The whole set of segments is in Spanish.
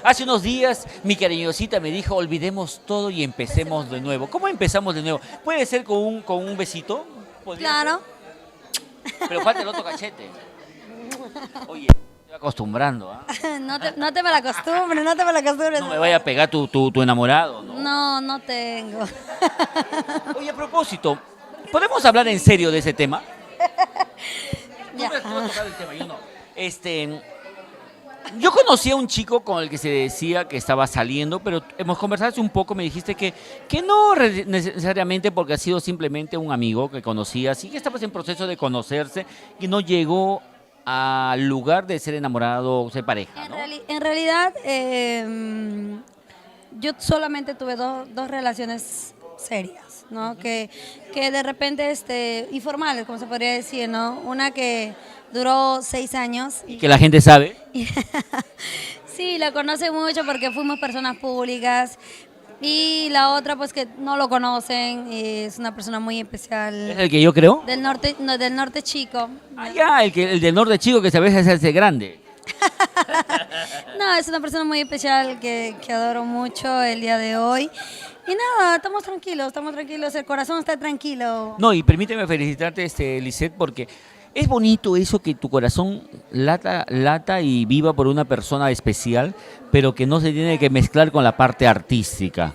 Hace unos días mi cariñosita me dijo, olvidemos todo y empecemos de nuevo. ¿Cómo empezamos de nuevo? ¿Puede ser con un besito? ¿Podría Claro. ser? Pero falta el otro cachete. Oye, estoy acostumbrando, ¿ah? No te malacostumbres, no te malacostumbres. No me vaya a pegar tu enamorado, ¿no? No, no tengo. Oye, a propósito, ¿podemos hablar en serio de ese tema? Ya. Tú has tocado el tema, yo no. Yo conocí a un chico con el que se decía que estaba saliendo, pero hemos conversado hace un poco, me dijiste que no necesariamente porque ha sido simplemente un amigo que conocías y que estabas en proceso de conocerse y no llegó al lugar de ser enamorado o ser pareja, ¿no? En realidad, yo solamente tuve dos relaciones serias, ¿no? Que de repente, informales, como se podría decir, ¿no? Una que duró 6 años. Y que la gente sabe. Sí, la conoce mucho porque fuimos personas públicas. Y la otra, pues que no lo conocen, es una persona muy especial. ¿Es el que yo creo? Del norte, no, del norte chico. Ah, ya, el del norte chico que se ve hacerse grande. No, es una persona muy especial que adoro mucho el día de hoy. Y nada, estamos tranquilos, el corazón está tranquilo. No, y permíteme felicitarte, Lisette, porque es bonito eso que tu corazón lata y viva por una persona especial, pero que no se tiene que mezclar con la parte artística.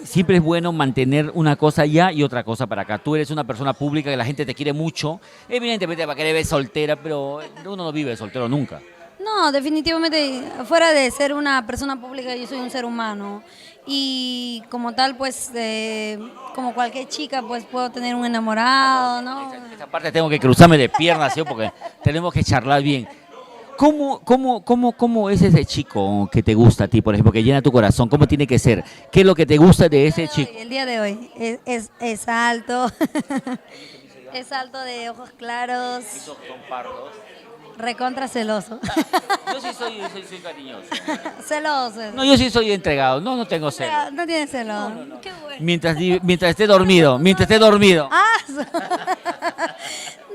Siempre es bueno mantener una cosa allá y otra cosa para acá. Tú eres una persona pública que la gente te quiere mucho. Evidentemente va a querer ver soltera, pero uno no vive soltero nunca. No, definitivamente, fuera de ser una persona pública, yo soy un ser humano. Y como tal, pues, como cualquier chica, pues puedo tener un enamorado, ¿no? Esa parte tengo que cruzarme de piernas, ¿sí? Porque tenemos que charlar bien. ¿Cómo es ese chico que te gusta a ti, por ejemplo, que llena tu corazón? ¿Cómo tiene que ser? ¿Qué es lo que te gusta de ese chico? El día de hoy es alto, es alto, de ojos claros, Esos son pardos. recontra celoso. Yo sí soy cariñoso. Celoso. No, yo sí soy entregado. No tengo celos. No tiene celos. Qué bueno. Mientras esté dormido. Ah,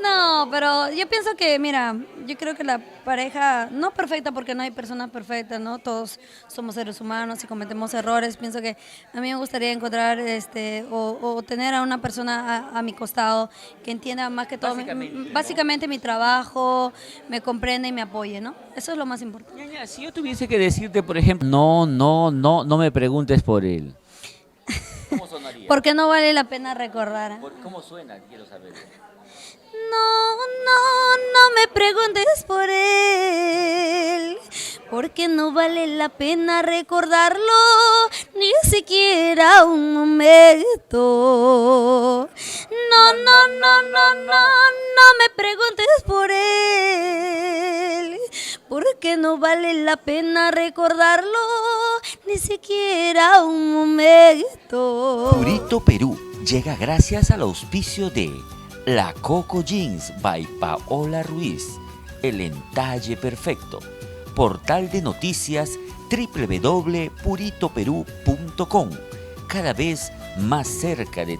no, pero yo pienso que, mira, yo creo que la pareja, no perfecta porque no hay personas perfectas, ¿no? Todos somos seres humanos y cometemos errores. Pienso que a mí me gustaría encontrar, o tener a una persona a mi costado que entienda más que todo, básicamente mi trabajo, me comprenda y me apoye, ¿no? Eso es lo más importante. Ñaña, si yo tuviese que decirte, por ejemplo, no me preguntes por él. ¿Cómo sonaría? Porque no vale la pena recordar. ¿Cómo suena? Quiero saber. No me preguntes por él, porque no vale la pena recordarlo, ni siquiera un momento. No me preguntes por él, porque no vale la pena recordarlo, ni siquiera un momento. Purito Perú llega gracias al auspicio de La Coco Jeans by Paola Ruiz, el entalle perfecto. Portal de noticias www.puritoperú.com, cada vez más cerca de ti.